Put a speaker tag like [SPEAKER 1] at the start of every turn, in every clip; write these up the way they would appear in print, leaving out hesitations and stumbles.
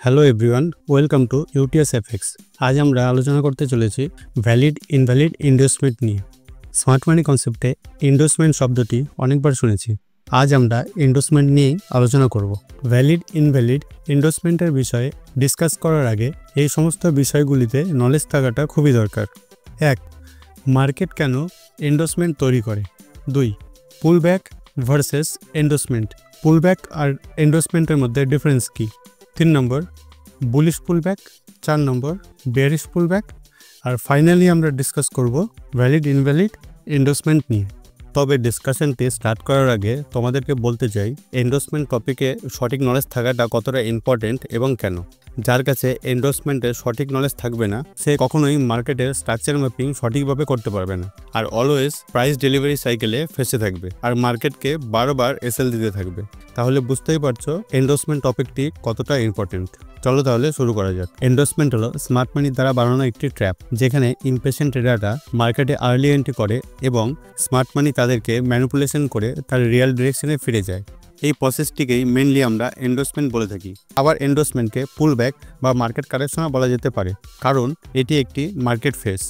[SPEAKER 1] Hello everyone, welcome to UTS FX. আজ আমরা আলোচনা করতে চলেছি ভ্যালিড ইনভ্যালিড এন্ডোর্সমেন্ট নিয়ে। স্মার্ট মানি কনসেপ্টে এন্ডোর্সমেন্ট শব্দটি অনেকবার শুনেছি। আজ আমরা এন্ডোর্সমেন্ট নিয়েই আলোচনা করব। ভ্যালিড ইনভ্যালিড এন্ডোর্সমেন্টের বিষয়ে ডিসকাস করার আগে এই সমস্ত বিষয়গুলিতে নলেজ থাকাটা খুবই দরকার। 1. মার্কেট কেন এন্ডোর্সমেন্ট তৈরি করে। 2. Pullback versus endorsement. পুলব্যাক আর এন্ডোর্সমেন্টের মধ্যে ডিফারেন্স কী। 3 নম্বর বুলিশ পুলব্যাক। 4 নম্বর বেয়ারিশ পুলব্যাক। আর ফাইনালি আমরা ডিসকাস করব ভ্যালিড ইনভ্যালিড এন্ডোর্সমেন্ট নিয়ে। তবে ডিসকাশনটি স্টার্ট করার আগে তোমাদেরকে বলতে চাই এন্ডোর্সমেন্ট টপিকে সঠিক নলেজ থাকাটা কতটা ইম্পর্টেন্ট এবং কেন। যার কাছে এন্ডোর্সমেন্টের সঠিক নলেজ থাকবে না সে কখনোই মার্কেটের স্ট্রাকচার ম্যাপিং সঠিকভাবে করতে পারবে না, আর অলওয়েজ প্রাইস ডেলিভারি সাইকেলে ফেসে থাকবে আর মার্কেটকে বারবার এসএল দিতে থাকবে। তাহলে বুঝতেই পারছো এন্ডোর্সমেন্ট টপিকটি কতটা ইম্পর্টেন্ট। চলো তাহলে শুরু করা যাক। এন্ডোর্সমেন্ট হলো স্মার্ট মানির দ্বারা বানানো একটি ট্র্যাপ, যেখানে ইমপেশেন্ট ট্রেডাররা মার্কেটে আর্লি এন্ট্রি করে এবং স্মার্ট মানি তাদেরকে ম্যানিপুলেশন করে তার রিয়েল ডিরেকশনে ফিরে যায়। এই প্রসেসটিকেই মেনলি আমরা এন্ডোর্সমেন্ট বলে থাকি। আবার এন্ডোর্সমেন্টকে পুলব্যাক বা মার্কেট কারেকশনও বলা যেতে পারে, কারণ এটি একটি মার্কেট ফেস।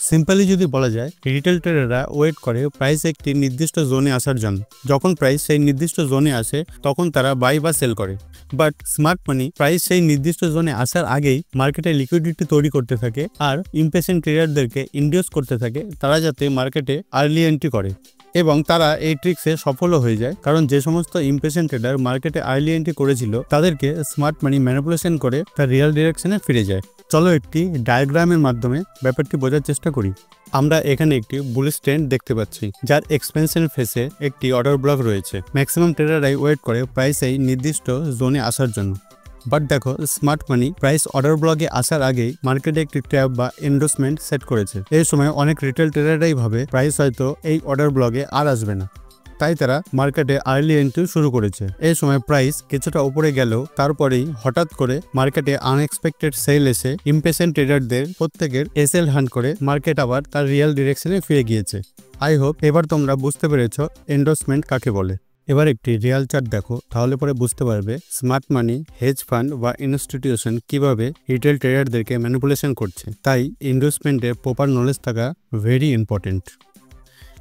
[SPEAKER 1] সিম্পলি যদি বলা যায়, রিটেল ট্রেডাররা ওয়েট করে প্রাইস একটি নির্দিষ্ট জোনে আসার জন্য। যখন প্রাইস সেই নির্দিষ্ট জোনে আসে তখন তারা বাই বা সেল করে। বাট স্মার্ট মানি প্রাইস সেই নির্দিষ্ট জোনে আসার আগেই মার্কেটে লিকুইডিটি তৈরি করতে থাকে আর ইমপেশেন্ট ট্রেডারদেরকে ইন্ডিউস করতে থাকে তারা যাতে মার্কেটে আর্লি এন্ট্রি করে। এবং তারা এই ট্রিক্সে সফলও হয়ে যায়, কারণ যে সমস্ত ইমপেশেন্ট ট্রেডার মার্কেটে আর্লি এন্ট্রি করেছিল তাদেরকে স্মার্ট মানি ম্যানিপুলেশন করে তার রিয়েল ডিরেকশনে ফিরে যায়। চলো একটি ডায়াগ্রামের মাধ্যমে ব্যাপারটি বোঝার চেষ্টা করি। আমরা এখানে একটি বুলিশ ট্রেন্ড দেখতে পাচ্ছি, যার এক্সপেনশন ফেসে একটি অর্ডার ব্লক রয়েছে। ম্যাক্সিমাম ট্রেডাররাই ওয়েট করে প্রাইস এই নির্দিষ্ট জোনে আসার জন্য। বাট দেখো, স্মার্ট মানি প্রাইস অর্ডার ব্লকে আসার আগেই মার্কেটে একটি ট্র্যাপ বা এন্ডোর্সমেন্ট সেট করেছে। এই সময় অনেক রিটেল ট্রেডাররাই ভাবে প্রাইস হয়তো এই অর্ডার ব্লকে আর আসবে না, তাই তারা মার্কেটে আর্লি এন্ট্রি শুরু করেছে। এই সময় প্রাইস কিছুটা উপরে গেলেও তারপরেই হঠাৎ করে মার্কেটে আনএক্সপেক্টেড সেল এসে ইমপেশেন্ট ট্রেডারদের প্রত্যেকের এসএল হান্ট করে মার্কেট আবার তার রিয়েল ডিরেকশনে ফিরে গিয়েছে। আই হোপ এবার তোমরা বুঝতে পেরেছ এন্ডোর্সমেন্ট কাকে বলে। এবার একটি রিয়াল চার্ট দেখো, তাহলে পরে বুঝতে পারবে স্মার্ট মানি, হেজ ফান্ড বা ইনস্টিটিউশন কিভাবে রিটেল ট্রেডারদেরকে ম্যানিপুলেশন করছে। তাই এন্ডোর্সমেন্টের প্রপার নলেজ থাকা ভেরি ইম্পর্টেন্ট।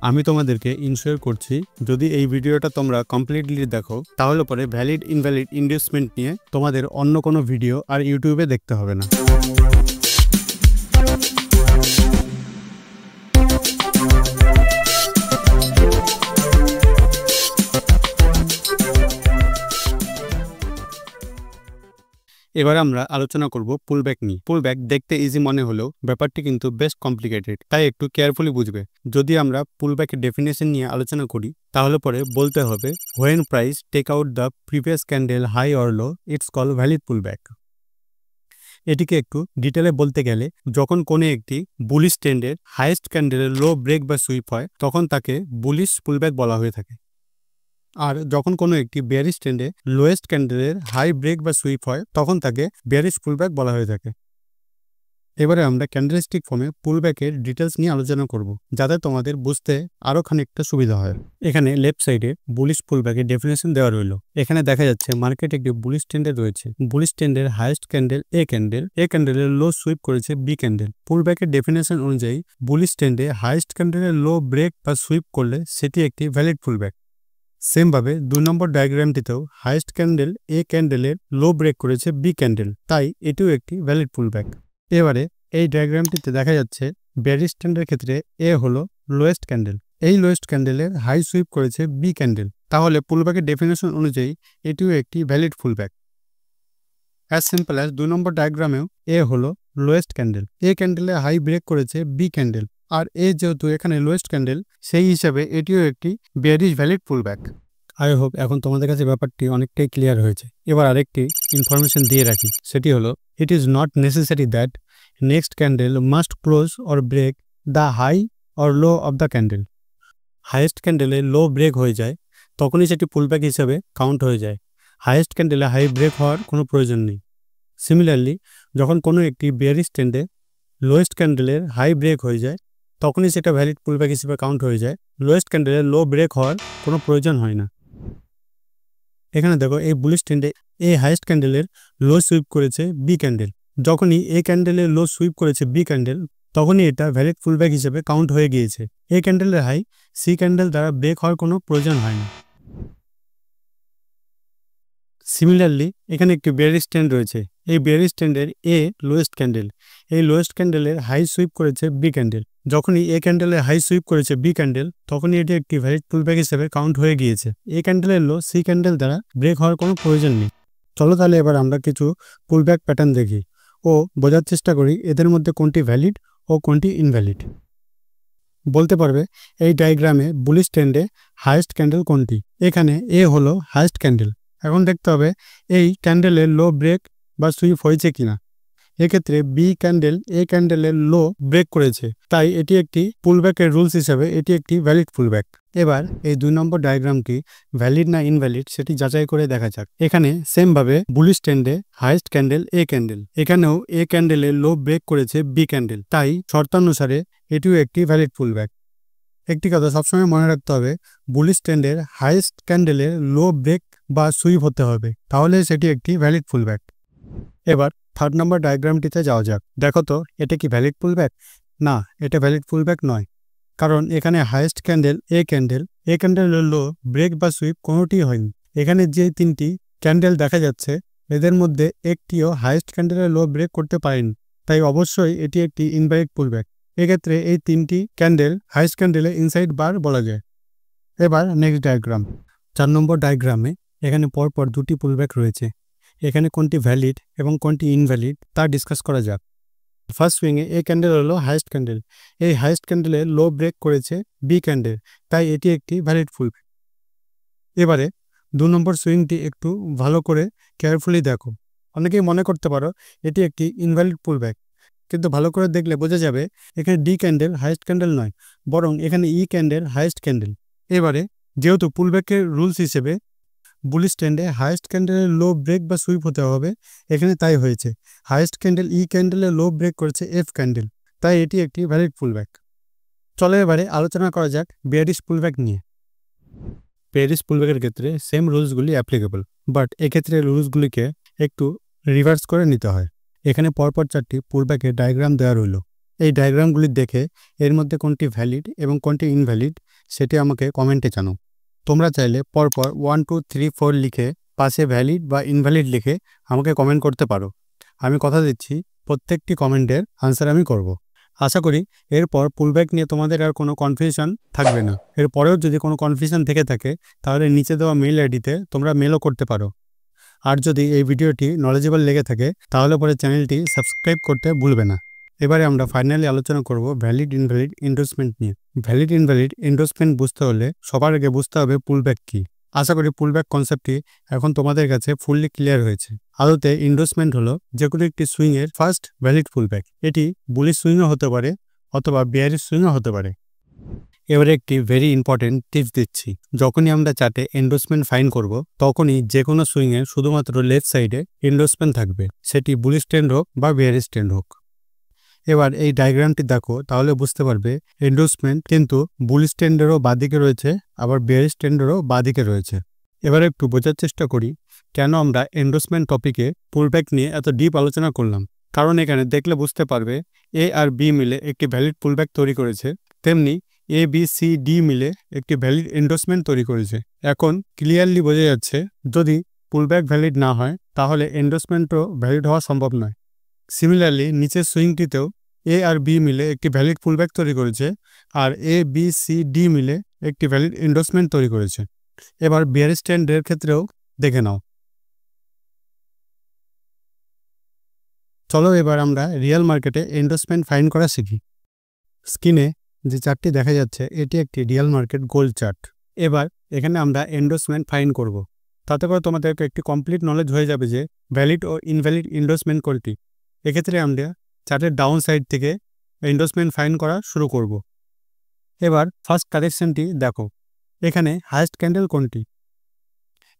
[SPEAKER 1] আমি তোমাদেরকে ইনশিওর করছি যদি এই ভিডিওটা তোমরা কমপ্লিটলি দেখো তাহলে পরে ভ্যালিড ইনভ্যালিড এন্ডোর্সমেন্ট নিয়ে তোমাদের অন্য কোনো ভিডিও আর ইউটিউবে দেখতে হবে না। এবার আমরা আলোচনা করব পুলব্যাক নিয়ে। পুলব্যাক দেখতে ইজি মনে হলেও ব্যাপারটি কিন্তু বেশ কমপ্লিকেটেড, তাই একটু কেয়ারফুলি বুঝবে। যদি আমরা পুলব্যাকের ডেফিনেশন নিয়ে আলোচনা করি তাহলে পরে বলতে হবে when price take out the previous candle high or low it's call valid pullback. এটিকে একটু ডিটেলে বলতে গেলে যখন কোনো একটি বুলিশ ট্রেন্ডের হাইয়েস্ট ক্যান্ডেলের লো ব্রেক বা সুইপ হয় তখন তাকে বুলিশ পুলব্যাক বলা হয়ে থাকে। আর যখন কোনো একটি বেয়ারিশ ট্রেন্ডে লোয়েস্ট ক্যান্ডেলের হাই ব্রেক বা সুইপ হয় তখন তাকে বেয়ারিশ পুলব্যাক বলা হয়ে থাকে। এবারে আমরা ক্যান্ডেলস্টিক ফর্মে পুলব্যাকের ডিটেলস নিয়ে আলোচনা করব, যাতে তোমাদের বুঝতে আরও খানিকটা সুবিধা হয়। এখানে লেফট সাইডে বুলিশ পুলব্যাকের ডেফিনেশন দেওয়া রইল। এখানে দেখা যাচ্ছে মার্কেট একটি বুলিশ ট্রেন্ডে রয়েছে। বুলিশ ট্রেন্ডের হাইয়েস্ট ক্যান্ডেল এ ক্যান্ডেলের লো সুইপ করেছে বি ক্যান্ডেল। পুলব্যাকের ডেফিনেশন অনুযায়ী বুলিশ ট্রেন্ডে হাইয়েস্ট ক্যান্ডেলের লো ব্রেক বা সুইপ করলে সেটি একটি ভ্যালিড পুলব্যাক। সেমভাবে 2 নম্বর ডায়াগ্রামটিতেও হাইয়েস্ট ক্যান্ডেল এ ক্যান্ডেলের লো ব্রেক করেছে বি ক্যান্ডেল, তাই এটিও একটি ভ্যালিড পুলব্যাক। এবারে এই ডায়াগ্রামটিতে দেখা যাচ্ছে বেয়ারিশ ট্রেন্ডের ক্ষেত্রে এ হলো লোয়েস্ট ক্যান্ডেল, এই লোয়েস্ট ক্যান্ডেলের হাই সুইপ করেছে বি ক্যান্ডেল, তাহলে পুলব্যাকের ডেফিনেশন অনুযায়ী এটিও একটি valid pullback. As simple as 2 নম্বর ডায়াগ্রামেও এ হলো লোয়েস্ট ক্যান্ডেল, এ ক্যান্ডেলে হাই ব্রেক করেছে বি ক্যান্ডেল, আর এ যেহেতু এখানে লোয়েস্ট ক্যান্ডেল সেই হিসাবে এটিও একটি bearish valid pullback. I hope এখন তোমাদের কাছে ব্যাপারটি অনেকটাই ক্লিয়ার হয়েছে। এবার আরেকটি ইনফরমেশন দিয়ে রাখি, সেটি হলো it is not necessary that next candle must close or break the high or low of the candle. Highest ক্যান্ডেলে লো ব্রেক হয়ে যায় তখনই সেটি পুলব্যাক হিসাবে কাউন্ট হয়ে যায়। হাইয়েস্ট ক্যান্ডেলে হাই ব্রেক হওয়ার কোনো প্রয়োজন নেই। সিমিলারলি যখন কোনো একটি বেয়ারিশ ট্রেন্ডে লোয়েস্ট ক্যান্ডেলের হাই ব্রেক হয়ে যায় তখনই সেটা ভ্যালিড পুলব্যাক হিসেবে কাউন্ট হয়ে যায়। লোয়েস্ট ক্যান্ডেলের লো ব্রেক হওয়ার কোনো প্রয়োজন হয় না। এখানে দেখো এই বুলিশ ট্রেন্ডে এ হাইয়েস্ট ক্যান্ডেলের লো সুইপ করেছে বি ক্যান্ডেল। যখনই এ ক্যান্ডেলের লো সুইপ করেছে বি ক্যান্ডেল, তখনই এটা ভ্যালিড পুলব্যাক হিসেবে কাউন্ট হয়ে গিয়েছে। এ ক্যান্ডেলের হাই সি ক্যান্ডেল দ্বারা ব্রেক হওয়ার কোনো প্রয়োজন হয়নি। সিমিলারলি এখানে একটি বেয়ারিশ ট্রেন্ড রয়েছে। এই বেয়ারিশ ট্রেন্ডের এ লোয়েস্ট ক্যান্ডেল, এই লোয়েস্ট ক্যান্ডেলের হাই সুইপ করেছে বি ক্যান্ডেল। যখনই এ ক্যান্ডেলের হাই সুইপ করেছে বি ক্যান্ডেল, তখনই এটি একটি ভ্যালিড পুলব্যাক হিসেবে কাউন্ট হয়ে গিয়েছে। এ ক্যান্ডেলের লো সি ক্যান্ডেল দ্বারা ব্রেক হওয়ার কোনো প্রয়োজন নেই। চলো তাহলে এবার আমরা কিছু পুলব্যাক প্যাটার্ন দেখি ও বোঝার চেষ্টা করি এদের মধ্যে কোনটি ভ্যালিড ও কোনটি ইনভ্যালিড। বলতে পারবে এই ডায়াগ্রামে বুলিশ ট্রেন্ডে হাইয়েস্ট ক্যান্ডেল কোনটি। এখানে এ হলো হাইয়েস্ট ক্যান্ডেল। এখন দেখতে হবে এই ক্যান্ডেলের লো ব্রেক বা সুইপ হয়েছে কিনা। এক্ষেত্রে বি ক্যান্ডেল এ ক্যান্ডেলের লো ব্রেক করেছে, তাই এটি একটি পুলব্যাকের রুলস হিসেবে এটি একটি ভ্যালিড পুলব্যাক। এবার এই 2 নম্বর ডায়াগ্রামটি ভ্যালিড না ইনভ্যালিড সেটি যাচাই করে দেখা যাক। এখানে সেম ভাবে বুলিশ ট্রেন্ডে হাইয়েস্ট ক্যান্ডেল এ ক্যান্ডেল, এখানেও এ ক্যান্ডেলের লো ব্রেক করেছে বি ক্যান্ডেল, তাই শর্তানুসারে এটিও একটি ভ্যালিড পুলব্যাক। একটি কথা সবসময় মনে রাখতে হবে, বুলিশ ট্রেন্ডের হাইয়েস্ট ক্যান্ডেলের লো ব্রেক বা সুইপ হতে হবে, তাহলে সেটি একটি ভ্যালিড পুলব্যাক। এবার 3rd নম্বর ডায়াগ্রামটিতে যাওয়া যাক। দেখো তো এটা কি ভ্যালিড পুলব্যাক? না, এটা ভ্যালিড পুলব্যাক নয়, কারণ এখানে হাইয়েস্ট ক্যান্ডেল এ ক্যান্ডেলের লো ব্রেক বা সুইপ কোনোটিই হয়নি। এখানে যে 3টি ক্যান্ডেল দেখা যাচ্ছে এদের মধ্যে একটিও হাইয়েস্ট ক্যান্ডেলের লো ব্রেক করতে পারেনি, তাই অবশ্যই এটি একটি ইনভ্যালিড পুলব্যাক। এক্ষেত্রে এই 3টি ক্যান্ডেল হাইয়েস্ট ক্যান্ডেলে ইনসাইড বার বলা যায়। এবার নেক্সট ডায়াগ্রাম, 4 নম্বর ডায়াগ্রামে এখানে পরপর 2টি পুলব্যাক রয়েছে। এখানে কোনটি ভ্যালিড এবং কোনটি ইনভ্যালিড তা ডিসকাস করা যাক। ফার্স্ট সুইংয়ে এ ক্যান্ডেল হলো হাইয়েস্ট ক্যান্ডেল। এই হাইয়েস্ট ক্যান্ডেলে লো ব্রেক করেছে বি ক্যান্ডেল, তাই এটি একটি ভ্যালিড পুলব্যাক। এবারে 2 নম্বর সুইংটি একটু ভালো করে কেয়ারফুলি দেখো। অনেকেই মনে করতে পারো এটি একটি ইনভ্যালিড পুলব্যাক, কিন্তু ভালো করে দেখলে বোঝা যাবে এখানে ডি ক্যান্ডেল হাইয়েস্ট ক্যান্ডেল নয়, বরং এখানে ই ক্যান্ডেল হাইয়েস্ট ক্যান্ডেল। এবারে যেহেতু পুলব্যাকের রুলস হিসেবে বুলিশ ট্রেন্ডে হাইয়েস্ট ক্যান্ডেলের লো ব্রেক বা সুইপ হতে হবে, এখানে তাই হয়েছে। হাইয়েস্ট ক্যান্ডেল ই ক্যান্ডেলের লো ব্রেক করেছে এফ ক্যান্ডেল, তাই এটি একটি ভ্যালিড পুলব্যাক। চলো এবারে আলোচনা করা যাক বেয়ারিশ পুলব্যাক নিয়ে। বেয়ারিশ পুলব্যাকের ক্ষেত্রে সেম রুলসগুলি অ্যাপ্লিকেবল, বাট এক্ষেত্রে রুলসগুলিকে একটু রিভার্স করে নিতে হয়। এখানে পরপর 4টি পুলব্যাকের ডায়াগ্রাম দেওয়া রইল। এই ডায়াগ্রামগুলি দেখে এর মধ্যে কোনটি ভ্যালিড এবং কোনটি ইনভ্যালিড সেটি আমাকে কমেন্টে জানাও। তোমরা চাইলে পরপর 1 2 3 4 লিখে পাশে ভ্যালিড বা ইনভ্যালিড লিখে আমাকে কমেন্ট করতে পারো। আমি কথা দিচ্ছি প্রত্যেকটি কমেন্টের আনসার আমি করব। আশা করি এরপর পুলব্যাক নিয়ে তোমাদের আর কোনো কনফিউশন থাকবে না। এরপরেও যদি কোনো কনফিউশন থেকে থাকে তাহলে নিচে দেওয়া মেইল আইডিতে তোমরা মেলও করতে পারো। আর যদি এই ভিডিওটি নলেজেবল লেগে থাকে তাহলে পরে চ্যানেলটি সাবস্ক্রাইব করতে ভুলবে না। এবারে আমরা ফাইনালি আলোচনা করব ভ্যালিড ইনভ্যালিড এন্ডোর্সমেন্ট নিয়ে। ভ্যালিড ইনভ্যালিড এন্ডোর্সমেন্ট বুঝতে হলে সবার আগে বুঝতে হবে পুলব্যাক কি। আশা করি পুলব্যাক কনসেপ্টটি এখন তোমাদের কাছে ফুললি ক্লিয়ার হয়েছে। আদতে এন্ডোর্সমেন্ট হলো যে কোনো একটি সুইংয়ের ফার্স্ট ভ্যালিড পুলব্যাক। এটি বুলিশ সুইংও হতে পারে অথবা বেয়ারিশ সুইংও হতে পারে। এবারে একটি ভেরি ইম্পর্টেন্ট টিপস দিচ্ছি। যখনই আমরা চার্টে এন্ডোর্সমেন্ট ফাইন্ড করব, তখনই যে কোনো সুইংয়ের শুধুমাত্র লেফট সাইডে এন্ডোর্সমেন্ট থাকবে, সেটি বুলিশ ট্রেন্ড হোক বা বেয়ারিশ ট্রেন্ড হোক। এবার এই ডায়াগ্রামটি দেখো, তাহলে বুঝতে পারবে এন্ডোর্সমেন্ট কিন্তু বুলিশ ট্রেন্ডেরও বাঁদিকে রয়েছে, আবার বেয়ারিশ ট্রেন্ডেরও বাঁদিকে রয়েছে। এবার একটু বোঝার চেষ্টা করি কেন আমরা এন্ডোর্সমেন্ট টপিকে পুলব্যাক নিয়ে এত ডিপ আলোচনা করলাম। কারণ এখানে দেখলে বুঝতে পারবে এ আর বি মিলে একটি ভ্যালিড পুলব্যাক তৈরি করেছে, তেমনি এ বি সি ডি মিলে একটি ভ্যালিড এন্ডোর্সমেন্ট তৈরি করেছে। এখন ক্লিয়ারলি বোঝা যাচ্ছে যদি পুলব্যাক ভ্যালিড না হয় তাহলে এন্ডোর্সমেন্টও ভ্যালিড হওয়া সম্ভব নয়। সিমিলারলি নিচের সুইংটিতেও এ আর বি মিলে একটি ভ্যালিড পুলব্যাক তৈরি করেছে, আর এ বি সি ডি মিলে একটি ভ্যালিড এন্ডোর্সমেন্ট তৈরি করেছে। এবার বেয়ারিশ ট্রেন্ডের ক্ষেত্রেও দেখে নাও। চলো এবার আমরা রিয়েল মার্কেটে এন্ডোর্সমেন্ট ফাইন্ড করা শিখি। স্ক্রিনে যে চার্টটি দেখা যাচ্ছে এটি একটি রিয়েল মার্কেট গোল্ড চার্ট। এবার এখানে আমরা এন্ডোর্সমেন্ট ফাইন্ড করব। তাতে করে তোমাদেরকে একটি কমপ্লিট নলেজ হয়ে যাবে যে ভ্যালিড ও ইনভ্যালিড এন্ডোর্সমেন্ট কোনটি। এক্ষেত্রে আমরা চার্টের ডাউন সাইড থেকে এন্ডোর্সমেন্ট ফাইন্ড করা শুরু করব। এবার ফার্স্ট কারেকশনটি দেখো, এখানে হাইয়েস্ট ক্যান্ডেল কোনটি?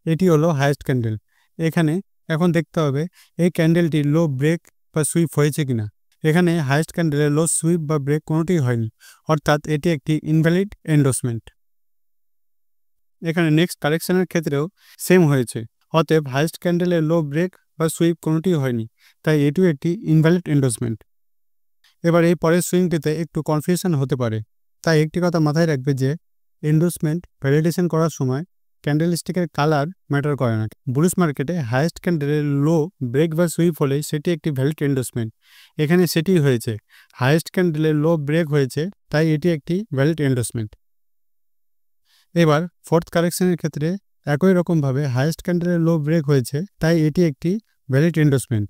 [SPEAKER 1] এটি হলো হাইয়েস্ট ক্যান্ডেল। এখানে এখন দেখতে হবে এই ক্যান্ডেলটি লো ব্রেক বা সুইপ হয়েছে কিনা। এখানে হাইয়েস্ট ক্যান্ডেলের লো সুইপ বা ব্রেক কোনোটিই হয়নি, অর্থাৎ এটি একটি ইনভ্যালিড এন্ডোর্সমেন্ট। এখানে নেক্সট কারেকশনের ক্ষেত্রেও সেম হয়েছে, অতএব হাইয়েস্ট ক্যান্ডেলের লো ব্রেক বা সুইপ কোনোটিই হয়নি, তাই এটিও একটি ইনভ্যালিড এন্ডোর্সমেন্ট। এবার এই পরের সুইংটিতে একটু কনফিউশন হতে পারে, তাই একটি কথা মাথায় রাখবে যে এন্ডোর্সমেন্ট ভ্যালিডেশন করার সময় ক্যান্ডেলস্টিকের কালার ম্যাটার করে না। বুলিশ মার্কেটে হাইয়েস্ট ক্যান্ডেলের লো ব্রেক বা সুইপ হলে সেটি একটি ভ্যালিড এন্ডোর্সমেন্ট। এখানে সেটি হয়েছে, হাইয়েস্ট ক্যান্ডেলের লো ব্রেক হয়েছে, তাই এটি একটি ভ্যালিড এন্ডোর্সমেন্ট। এবার ফোর্থ কারেকশনের ক্ষেত্রে একই রকমভাবে হাইয়েস্ট ক্যান্ডেলের লো ব্রেক হয়েছে, তাই এটি একটি ভ্যালিড এন্ডোর্সমেন্ট।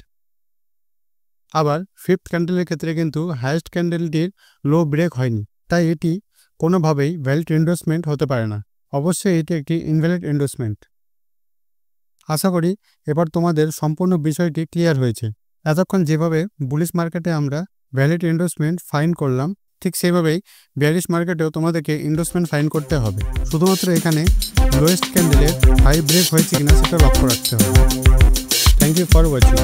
[SPEAKER 1] আবার ফিফথ ক্যান্ডেলের ক্ষেত্রে কিন্তু হাইয়েস্ট ক্যান্ডেলটির লো ব্রেক হয়নি, তাই এটি কোনোভাবেই ভ্যালিড এন্ডোর্সমেন্ট হতে পারে না, অবশ্যই এটি একটি ইনভ্যালিড এন্ডোর্সমেন্ট। আশা করি এবার তোমাদের সম্পূর্ণ বিষয়টি ক্লিয়ার হয়েছে। এতক্ষণ যেভাবে বুলিশ মার্কেটে আমরা ভ্যালিড এন্ডোর্সমেন্ট ফাইন করলাম, ঠিক সেভাবেই বেয়ারিশ মার্কেটেও তোমাদেরকে এন্ডোর্সমেন্ট ফাইন করতে হবে। শুধুমাত্র এখানে লোয়েস্ট ক্যান্ডেলের হাই ব্রেক হয়েছে কিনা সেটা লক্ষ্য রাখতে হবে। Thank you for watching.